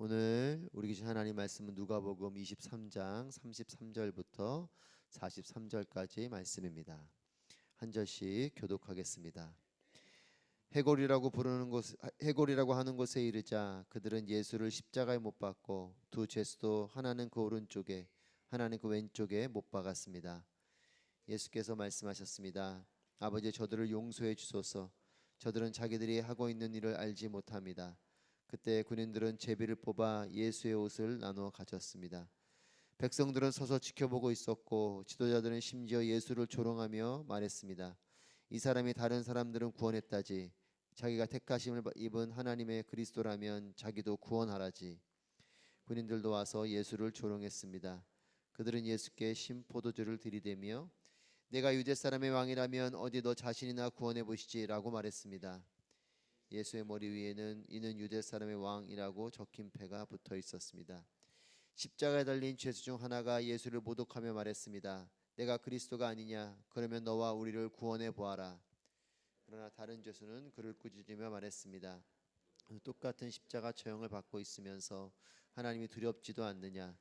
오늘 우리 주신 하나님 말씀은 누가복음 23장 33절부터 43절까지 말씀입니다. 한 절씩 교독하겠습니다. 해골이라고 하는 곳에 이르자 그들은 예수를 십자가에 못 박고 두 죄수도 하나는 그 오른쪽에 하나는 그 왼쪽에 못 박았습니다. 예수께서 말씀하셨습니다. 아버지, 저들을 용서해 주소서. 저들은 자기들이 하고 있는 일을 알지 못합니다. 그때 군인들은 제비를 뽑아 예수의 옷을 나누어 가졌습니다. 백성들은 서서 지켜보고 있었고 지도자들은 심지어 예수를 조롱하며 말했습니다. 이 사람이 다른 사람들은 구원했다지, 자기가 택하심을 입은 하나님의 그리스도라면 자기도 구원하라지. 군인들도 와서 예수를 조롱했습니다. 그들은 예수께 신포도주를 들이대며 내가 유대 사람의 왕이라면 어디 너 자신이나 구원해 보시지라고 말했습니다. 예수의 머리 위에는 이는 유대 사람의 왕이라고 적힌 패가 붙어 있었습니다. 십자가에 달린 죄수 중 하나가 예수를 모독하며 말했습니다. 내가 그리스도가 아니냐? 그러면 너와 우리를 구원해 보아라. 그러나 다른 죄수는 그를 꾸짖으며 말했습니다. 똑같은 십자가 처형을 받고 있으면서 하나님이 두렵지도 않느냐?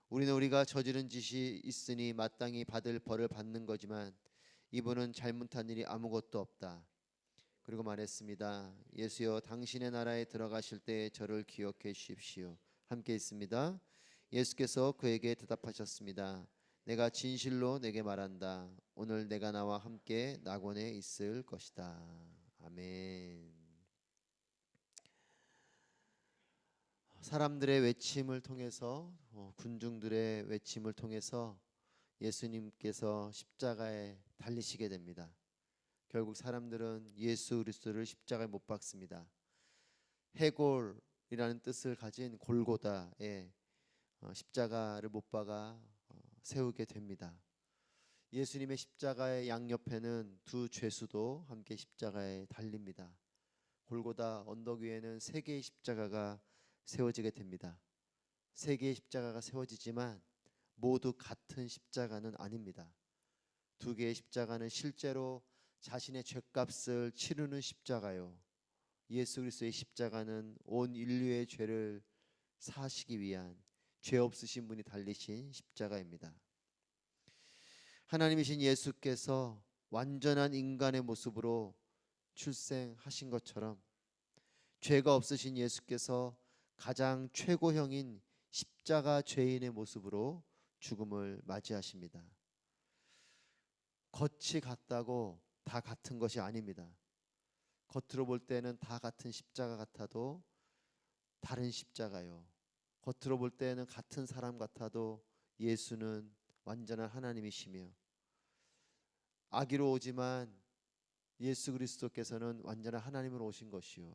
우리는 우리가 저지른 짓이 있으니 마땅히 받을 벌을 받는 거지만 이분은 잘못한 일이 아무것도 없다. 그리고 말했습니다. 예수여, 당신의 나라에 들어가실 때 저를 기억해 주십시오. 함께 있습니다. 예수께서 그에게 대답하셨습니다. 내가 진실로 내게 말한다. 오늘 내가 나와 함께 낙원에 있을 것이다. 아멘. 사람들의 외침을 통해서 군중들의 외침을 통해서 예수님께서 십자가에 달리시게 됩니다. 결국 사람들은 예수 그리스도를 십자가에 못 박습니다. 해골이라는 뜻을 가진 골고다에 십자가를 못 박아 세우게 됩니다. 예수님의 십자가의 양옆에는 두 죄수도 함께 십자가에 달립니다. 골고다 언덕 위에는 세 개의 십자가가 세워지게 됩니다. 세 개의 십자가가 세워지지만 모두 같은 십자가는 아닙니다. 두 개의 십자가는 실제로 자신의 죄값을 치르는 십자가요, 예수 그리스도의 십자가는 온 인류의 죄를 사하시기 위한 죄 없으신 분이 달리신 십자가입니다. 하나님이신 예수께서 완전한 인간의 모습으로 출생하신 것처럼 죄가 없으신 예수께서 가장 최고형인 십자가 죄인의 모습으로 죽음을 맞이하십니다. 겉이 같다고 다 같은 것이 아닙니다. 겉으로 볼 때는 다 같은 십자가 같아도 다른 십자가요. 겉으로 볼 때는 같은 사람 같아도 예수는 완전한 하나님이시며, 아기로 오지만 예수 그리스도께서는 완전한 하나님으로 오신 것이요,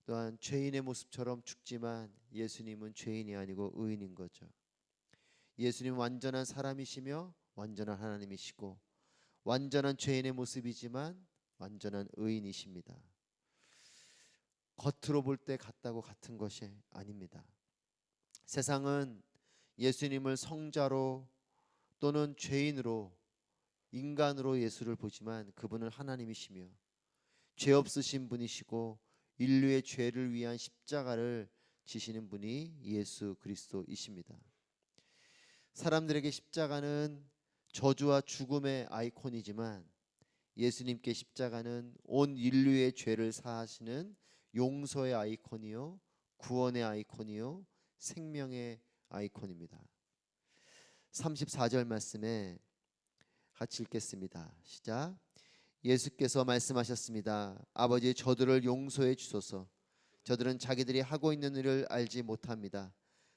또한 죄인의 모습처럼 죽지만 예수님은 죄인이 아니고 의인인 거죠. 예수님은 완전한 사람이시며 완전한 하나님이시고 완전한 죄인의 모습이지만 완전한 의인이십니다. 겉으로 볼 때 같다고 같은 것이 아닙니다. 세상은 예수님을 성자로 또는 죄인으로, 인간으로 예수를 보지만 그분은 하나님이시며 죄 없으신 분이시고 인류의 죄를 위한 십자가를 지시는 분이 예수 그리스도이십니다. 사람들에게 십자가는 저주와 죽음의 아이콘이지만 예수님께 십자가는 온 인류의 죄를 사하시는 용서의 아이콘이요, 구원의 아이콘이요, 생명의 아이콘입니다. 34절 말씀에 같이 읽겠습니다. 시작. 예수께서 말씀하셨습니다. 아버지, 저들을 용서해 주소서. 저들은 자기들이 하고 있는 일을 알지 못합니다.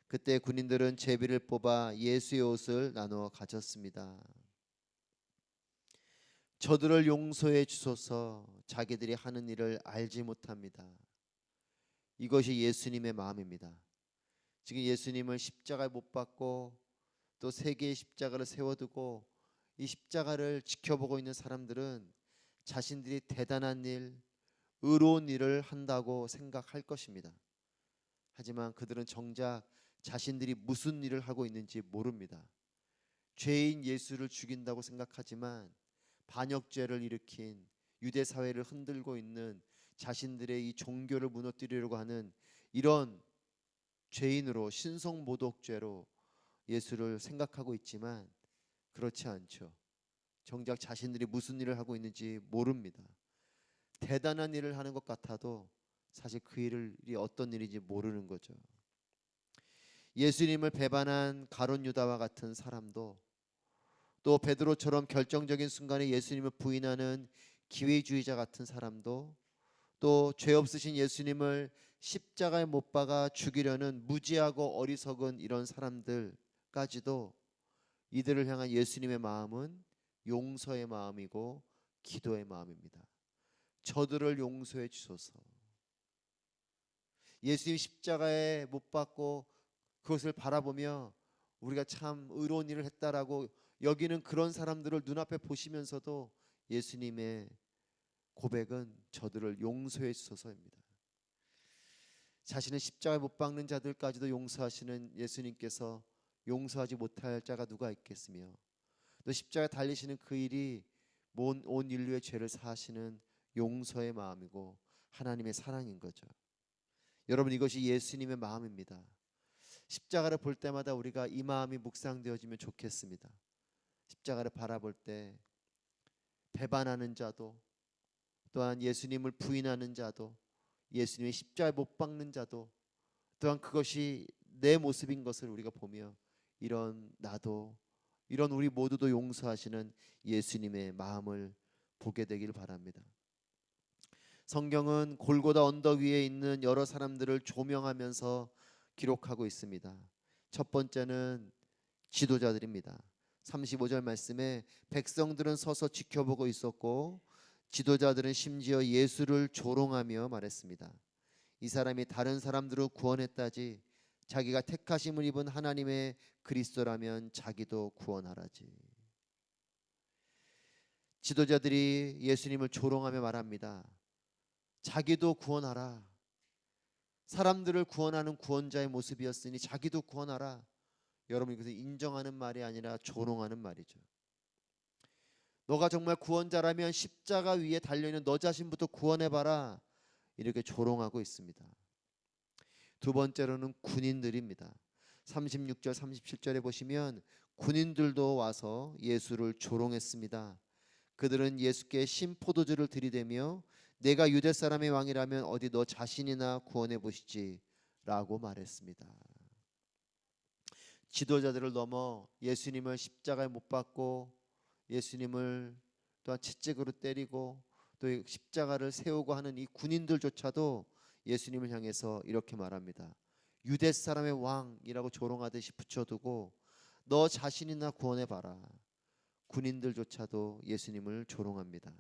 그때 군인들은 제비를 뽑아 예수의 옷을 나누어 가졌습니다. 저들을 용서해 주소서. 자기들이 하는 일을 알지 못합니다. 이것이 예수님의 마음입니다. 지금 예수님을 십자가에 못 박고 또 세 개의 십자가를 세워두고 이 십자가를 지켜보고 있는 사람들은 자신들이 대단한 일, 의로운 일을 한다고 생각할 것입니다. 하지만 그들은 정작 자신들이 무슨 일을 하고 있는지 모릅니다. 죄인 예수를 죽인다고 생각하지만 반역죄를 일으킨, 유대 사회를 흔들고 있는, 자신들의 이 종교를 무너뜨리려고 하는 이런 죄인으로 신성모독죄로 예수를 생각하고 있지만 그렇지 않죠. 정작 자신들이 무슨 일을 하고 있는지 모릅니다. 대단한 일을 하는 것 같아도 사실 그 일이 어떤 일인지 모르는 거죠. 예수님을 배반한 가룟 유다와 같은 사람도, 또 베드로처럼 결정적인 순간에 예수님을 부인하는 기회주의자 같은 사람도, 또 죄 없으신 예수님을 십자가에 못 박아 죽이려는 무지하고 어리석은 이런 사람들까지도 이들을 향한 예수님의 마음은 용서의 마음이고 기도의 마음입니다. 저들을 용서해 주소서. 예수님 십자가에 못 박고 그것을 바라보며 우리가 참 의로운 일을 했다라고 여기는 그런 사람들을 눈앞에 보시면서도 예수님의 고백은 저들을 용서해 주소서입니다. 자신의 십자가에 못 박는 자들까지도 용서하시는 예수님께서 용서하지 못할 자가 누가 있겠으며, 또 십자가에 달리시는 그 일이 온 인류의 죄를 사하시는 용서의 마음이고 하나님의 사랑인 거죠. 여러분, 이것이 예수님의 마음입니다. 십자가를 볼 때마다 우리가 이 마음이 묵상되어지면 좋겠습니다. 십자가를 바라볼 때 배반하는 자도, 또한 예수님을 부인하는 자도, 예수님의 십자가에 못 박는 자도, 또한 그것이 내 모습인 것을 우리가 보며 이런 나도, 이런 우리 모두도 용서하시는 예수님의 마음을 보게 되길 바랍니다. 성경은 골고다 언덕 위에 있는 여러 사람들을 조명하면서 기록하고 있습니다. 첫 번째는 지도자들입니다. 35절 말씀에 백성들은 서서 지켜보고 있었고 지도자들은 심지어 예수를 조롱하며 말했습니다. 이 사람이 다른 사람들을 구원했다지, 자기가 택하심을 입은 하나님의 그리스도라면 자기도 구원하라지. 지도자들이 예수님을 조롱하며 말합니다. 자기도 구원하라. 사람들을 구원하는 구원자의 모습이었으니 자기도 구원하라. 여러분, 이것은 인정하는 말이 아니라 조롱하는 말이죠. 너가 정말 구원자라면 십자가 위에 달려있는 너 자신부터 구원해봐라. 이렇게 조롱하고 있습니다. 두 번째로는 군인들입니다. 36절 37절에 보시면 군인들도 와서 예수를 조롱했습니다. 그들은 예수께 신포도주를 들이대며 내가 유대 사람의 왕이라면 어디 너 자신이나 구원해 보시지 라고 말했습니다. 지도자들을 넘어 예수님을 십자가에 못 박고 예수님을 또한 채찍으로 때리고 또 십자가를 세우고 하는 이 군인들조차도 예수님을 향해서 이렇게 말합니다. 유대 사람의 왕이라고 조롱하듯이 붙여두고 너 자신이나 구원해봐라. 군인들조차도 예수님을 조롱합니다.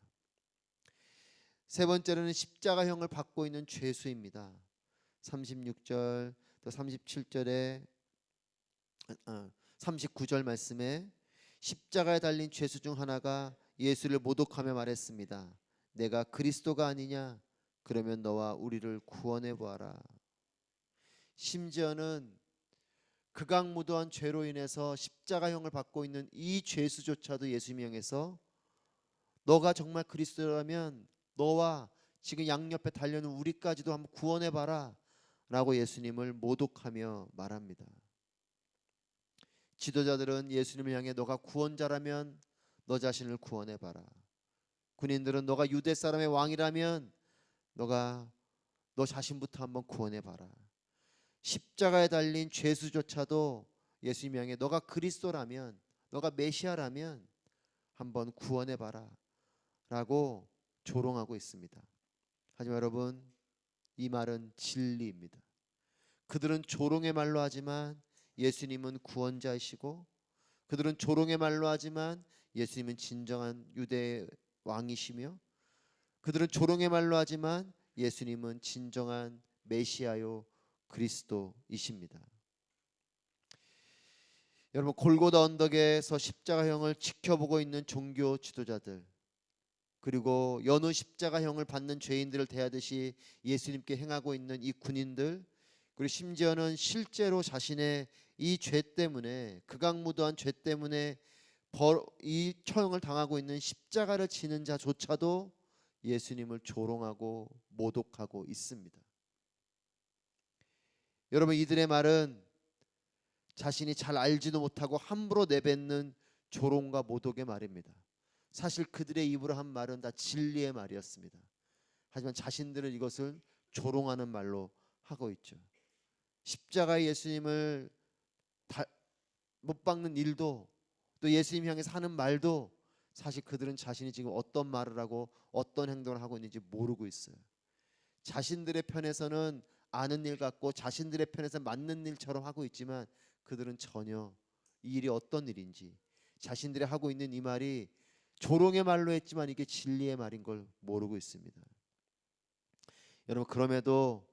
세 번째로는 십자가형을 받고 있는 죄수입니다. 36절 또 37절에 39절 말씀에 십자가에 달린 죄수 중 하나가 예수를 모독하며 말했습니다. 내가 그리스도가 아니냐? 그러면 너와 우리를 구원해 보아라. 심지어는 극악무도한 죄로 인해서 십자가형을 받고 있는 이 죄수조차도 예수님 향해서 너가 정말 그리스도라면 너와 지금 양옆에 달려는 우리까지도 한번 구원해 봐라 라고 예수님을 모독하며 말합니다. 지도자들은 예수님을 향해 너가 구원자라면 너 자신을 구원해 봐라. 군인들은 너가 유대 사람의 왕이라면 너가 너 자신부터 한번 구원해 봐라. 십자가에 달린 죄수조차도 예수님 향해 너가 그리스도라면, 너가 메시아라면 한번 구원해 봐라 라고 조롱하고 있습니다. 하지만 여러분, 이 말은 진리입니다. 그들은 조롱의 말로 하지만 예수님은 구원자이시고, 그들은 조롱의 말로 하지만 예수님은 진정한 유대의 왕이시며, 그들은 조롱의 말로 하지만 예수님은 진정한 메시아요 그리스도이십니다. 여러분, 골고다 언덕에서 십자가형을 지켜보고 있는 종교 지도자들, 그리고 여느 십자가형을 받는 죄인들을 대하듯이 예수님께 행하고 있는 이 군인들, 그리고 심지어는 실제로 자신의 이 죄 때문에, 극악무도한 죄 때문에 이 처형을 당하고 있는 십자가를 지는 자조차도 예수님을 조롱하고 모독하고 있습니다. 여러분, 이들의 말은 자신이 잘 알지도 못하고 함부로 내뱉는 조롱과 모독의 말입니다. 사실 그들의 입으로 한 말은 다 진리의 말이었습니다. 하지만 자신들은 이것을 조롱하는 말로 하고 있죠. 십자가의 예수님을 못 박는 일도, 또 예수님 향해서 하는 말도 사실 그들은 자신이 지금 어떤 말을 하고 어떤 행동을 하고 있는지 모르고 있어요. 자신들의 편에서는 아는 일 같고 자신들의 편에서 맞는 일처럼 하고 있지만 그들은 전혀 이 일이 어떤 일인지, 자신들이 하고 있는 이 말이 조롱의 말로 했지만 이게 진리의 말인 걸 모르고 있습니다. 여러분, 그럼에도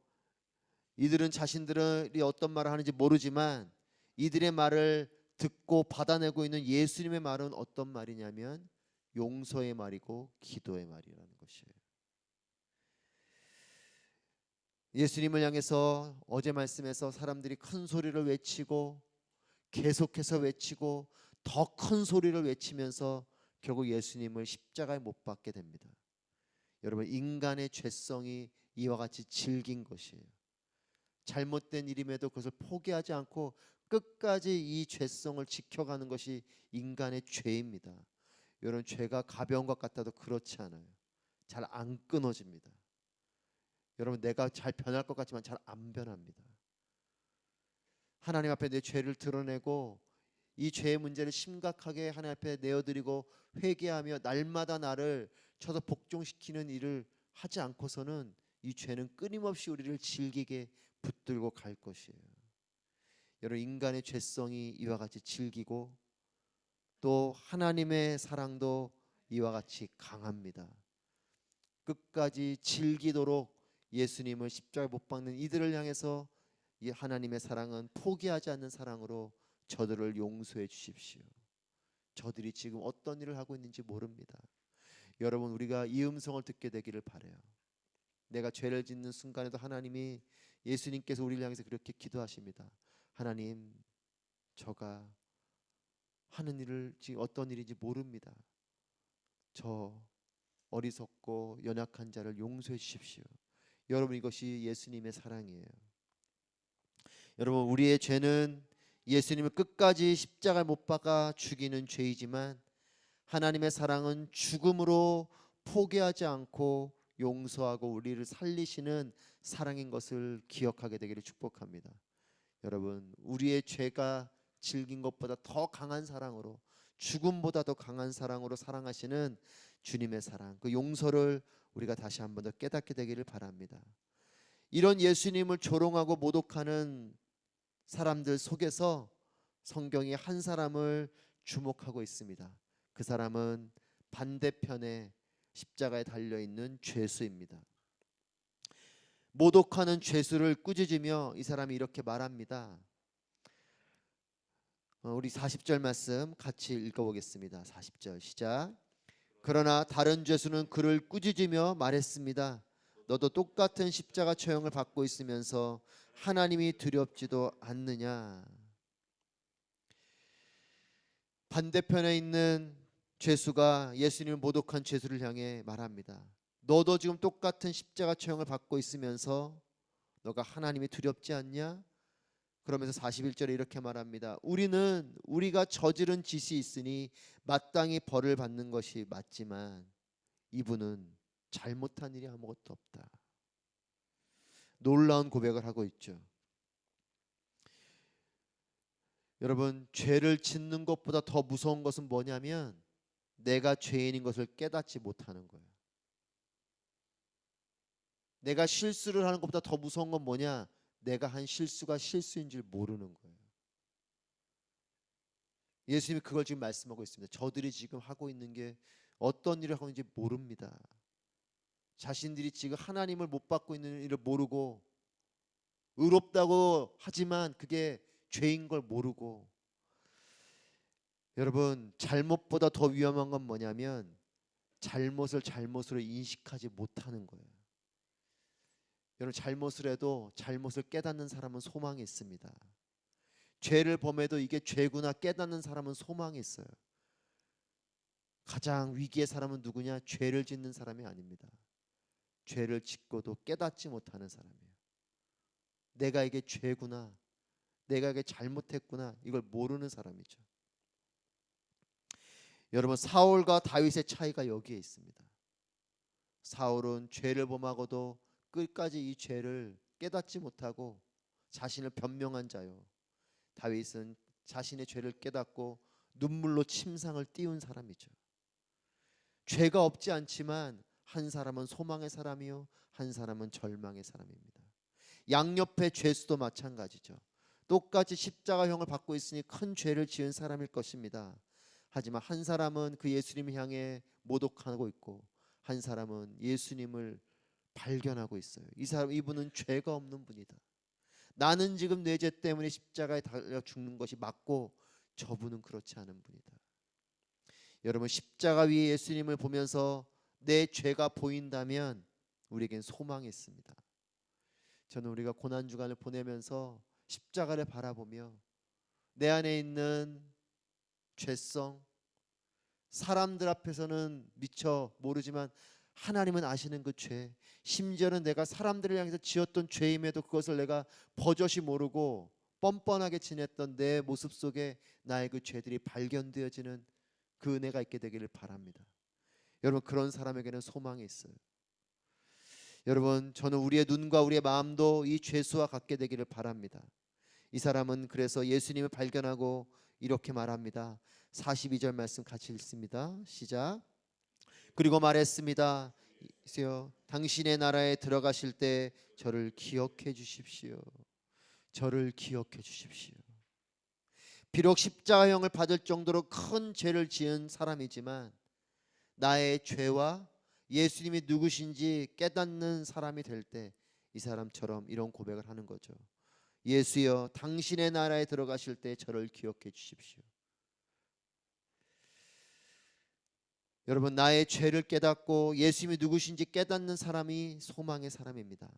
이들은 자신들이 어떤 말을 하는지 모르지만 이들의 말을 듣고 받아내고 있는 예수님의 말은 어떤 말이냐면 용서의 말이고 기도의 말이라는 것이에요. 예수님을 향해서 어제 말씀에서 사람들이 큰 소리를 외치고 계속해서 외치고 더 큰 소리를 외치면서 결국 예수님을 십자가에 못 박게 됩니다. 여러분, 인간의 죄성이 이와 같이 질긴 것이에요. 잘못된 일임에도 그것을 포기하지 않고 끝까지 이 죄성을 지켜가는 것이 인간의 죄입니다. 여러분, 죄가 가벼운 것 같아도 그렇지 않아요. 잘 안 끊어집니다. 여러분, 내가 잘 변할 것 같지만 잘 안 변합니다. 하나님 앞에 내 죄를 드러내고 이 죄의 문제를 심각하게 하나님 앞에 내어드리고 회개하며 날마다 나를 쳐서 복종시키는 일을 하지 않고서는 이 죄는 끊임없이 우리를 질기게 붙들고 갈 것이에요. 여러분, 인간의 죄성이 이와 같이 질기고 또 하나님의 사랑도 이와 같이 강합니다. 끝까지 질기도록 예수님을 십자가에 못 박는 이들을 향해서 이 하나님의 사랑은 포기하지 않는 사랑으로 저들을 용서해 주십시오. 저들이 지금 어떤 일을 하고 있는지 모릅니다. 여러분, 우리가 이 음성을 듣게 되기를 바라요. 내가 죄를 짓는 순간에도 하나님이, 예수님께서 우리를 향해서 그렇게 기도하십니다. 하나님, 저가 하는 일을 지금 어떤 일인지 모릅니다. 저 어리석고 연약한 자를 용서해 주십시오. 여러분, 이것이 예수님의 사랑이에요. 여러분, 우리의 죄는 예수님을 끝까지 십자가에 못 박아 죽이는 죄이지만 하나님의 사랑은 죽음으로 포기하지 않고 용서하고 우리를 살리시는 사랑인 것을 기억하게 되기를 축복합니다. 여러분, 우리의 죄가 질긴 것보다 더 강한 사랑으로, 죽음보다 더 강한 사랑으로 사랑하시는 주님의 사랑, 그 용서를 우리가 다시 한 번 더 깨닫게 되기를 바랍니다. 이런 예수님을 조롱하고 모독하는 사람들 속에서 성경이 한 사람을 주목하고 있습니다. 그 사람은 반대편에 십자가에 달려있는 죄수입니다. 모독하는 죄수를 꾸짖으며 이 사람이 이렇게 말합니다. 우리 40절 말씀 같이 읽어보겠습니다. 40절 시작. 그러나 다른 죄수는 그를 꾸짖으며 말했습니다. 너도 똑같은 십자가 처형을 받고 있으면서 하나님이 두렵지도 않느냐. 반대편에 있는 죄수가 예수님을 모독한 죄수를 향해 말합니다. 너도 지금 똑같은 십자가 처형을 받고 있으면서 너가 하나님이 두렵지 않냐? 그러면서 41절에 이렇게 말합니다. 우리는 우리가 저지른 짓이 있으니 마땅히 벌을 받는 것이 맞지만 이분은 잘못한 일이 아무것도 없다. 놀라운 고백을 하고 있죠. 여러분, 죄를 짓는 것보다 더 무서운 것은 뭐냐면 내가 죄인인 것을 깨닫지 못하는 거예요. 내가 실수를 하는 것보다 더 무서운 건 뭐냐? 내가 한 실수가 실수인 줄 모르는 거예요. 예수님이 그걸 지금 말씀하고 있습니다. 저들이 지금 하고 있는 게 어떤 일을 하고 있는지 모릅니다. 자신들이 지금 하나님을 못 받고 있는 일을 모르고 의롭다고 하지만 그게 죄인 걸 모르고, 여러분, 잘못보다 더 위험한 건 뭐냐면 잘못을 잘못으로 인식하지 못하는 거예요. 여러분, 잘못을 해도 잘못을 깨닫는 사람은 소망이 있습니다. 죄를 범해도 이게 죄구나 깨닫는 사람은 소망이 있어요. 가장 위기의 사람은 누구냐? 죄를 짓는 사람이 아닙니다. 죄를 짓고도 깨닫지 못하는 사람이에요. 내가 이게 죄구나, 내가 이게 잘못했구나, 이걸 모르는 사람이죠. 여러분, 사울과 다윗의 차이가 여기에 있습니다. 사울은 죄를 범하고도 끝까지 이 죄를 깨닫지 못하고 자신을 변명한 자요. 다윗은 자신의 죄를 깨닫고 눈물로 침상을 띄운 사람이죠. 죄가 없지 않지만 한 사람은 소망의 사람이요, 한 사람은 절망의 사람입니다. 양옆의 죄수도 마찬가지죠. 똑같이 십자가형을 받고 있으니 큰 죄를 지은 사람일 것입니다. 하지만 한 사람은 그 예수님 향해 모독하고 있고 한 사람은 예수님을 발견하고 있어요. 이분은 죄가 없는 분이다. 나는 지금 내 죄 때문에 십자가에 달려 죽는 것이 맞고 저분은 그렇지 않은 분이다. 여러분, 십자가 위에 예수님을 보면서 내 죄가 보인다면 우리에겐 소망이 있습니다. 저는 우리가 고난 주간을 보내면서 십자가를 바라보며 내 안에 있는 죄성, 사람들 앞에서는 미처 모르지만 하나님은 아시는 그 죄, 심지어는 내가 사람들을 향해서 지었던 죄임에도 그것을 내가 버젓이 모르고 뻔뻔하게 지냈던 내 모습 속에 나의 그 죄들이 발견되어지는 그 은혜가 있게 되기를 바랍니다. 여러분, 그런 사람에게는 소망이 있어요. 여러분, 저는 우리의 눈과 우리의 마음도 이 죄수와 같게 되기를 바랍니다. 이 사람은 그래서 예수님을 발견하고 이렇게 말합니다. 42절 말씀 같이 읽습니다. 시작. 그리고 말했습니다. 당신의 나라에 들어가실 때 저를 기억해 주십시오. 저를 기억해 주십시오. 비록 십자가형을 받을 정도로 큰 죄를 지은 사람이지만 나의 죄와 예수님이 누구신지 깨닫는 사람이 될 때 이 사람처럼 이런 고백을 하는 거죠. 예수여, 당신의 나라에 들어가실 때 저를 기억해 주십시오. 여러분, 나의 죄를 깨닫고 예수님이 누구신지 깨닫는 사람이 소망의 사람입니다.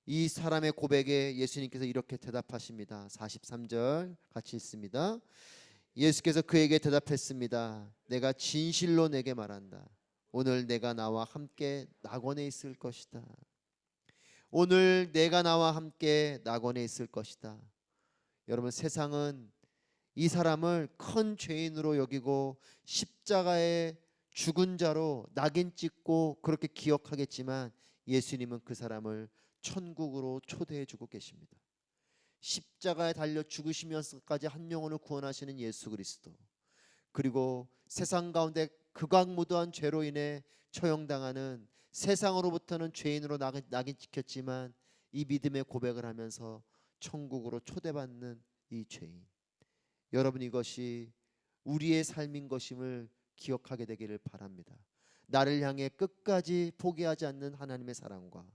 이 사람의 고백에 예수님께서 이렇게 대답하십니다. 43절 같이 읽습니다. 예수께서 그에게 대답했습니다. 내가 진실로 내게 말한다. 오늘 내가 나와 함께 낙원에 있을 것이다. 오늘 내가 나와 함께 낙원에 있을 것이다. 여러분, 세상은 이 사람을 큰 죄인으로 여기고 십자가에 죽은 자로 낙인 찍고 그렇게 기억하겠지만 예수님은 그 사람을 천국으로 초대해 주고 계십니다. 십자가에 달려 죽으시면서까지 한 영혼을 구원하시는 예수 그리스도, 그리고 세상 가운데 극악무도한 죄로 인해 처형당하는 세상으로부터는 죄인으로 낙인 찍혔지만 이 믿음의 고백을 하면서 천국으로 초대받는 이 죄인, 여러분, 이것이 우리의 삶인 것임을 기억하게 되기를 바랍니다. 나를 향해 끝까지 포기하지 않는 하나님의 사랑과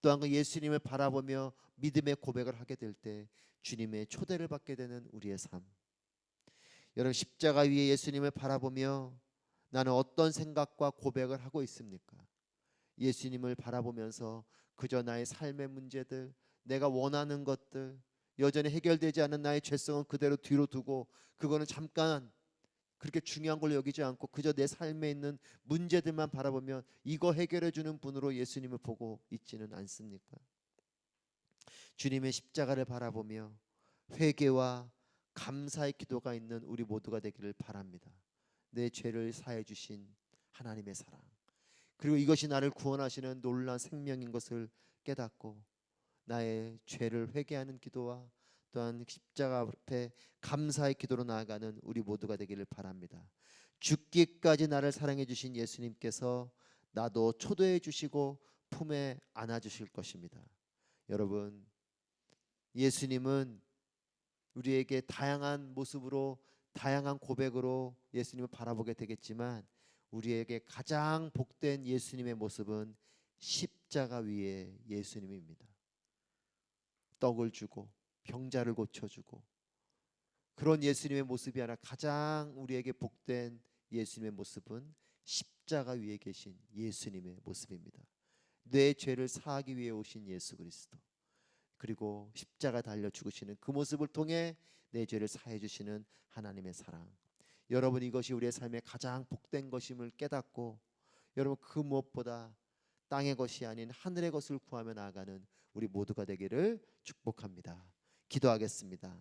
또한 그 예수님을 바라보며 믿음의 고백을 하게 될 때 주님의 초대를 받게 되는 우리의 삶. 여러분, 십자가 위에 예수님을 바라보며 나는 어떤 생각과 고백을 하고 있습니까? 예수님을 바라보면서 그저 나의 삶의 문제들, 내가 원하는 것들, 여전히 해결되지 않은 나의 죄성은 그대로 뒤로 두고 그거는 잠깐 그렇게 중요한 걸 여기지 않고 그저 내 삶에 있는 문제들만 바라보면 이거 해결해 주는 분으로 예수님을 보고 있지는 않습니까? 주님의 십자가를 바라보며 회개와 감사의 기도가 있는 우리 모두가 되기를 바랍니다. 내 죄를 사해 주신 하나님의 사랑, 그리고 이것이 나를 구원하시는 놀라운 생명인 것을 깨닫고 나의 죄를 회개하는 기도와 또한 십자가 앞에 감사의 기도로 나아가는 우리 모두가 되기를 바랍니다. 죽기까지 나를 사랑해 주신 예수님께서 나도 초대해 주시고 품에 안아 주실 것입니다. 여러분, 예수님은 우리에게 다양한 모습으로 다양한 고백으로 예수님을 바라보게 되겠지만 우리에게 가장 복된 예수님의 모습은 십자가 위에 예수님입니다. 떡을 주고 병자를 고쳐주고 그런 예수님의 모습이 아니라 가장 우리에게 복된 예수님의 모습은 십자가 위에 계신 예수님의 모습입니다. 내 죄를 사하기 위해 오신 예수 그리스도, 그리고 십자가 달려 죽으시는 그 모습을 통해 내 죄를 사해 주시는 하나님의 사랑. 여러분, 이것이 우리의 삶의 가장 복된 것임을 깨닫고 여러분, 그 무엇보다 땅의 것이 아닌 하늘의 것을 구하며 나아가는 우리 모두가 되기를 축복합니다. 기도하겠습니다.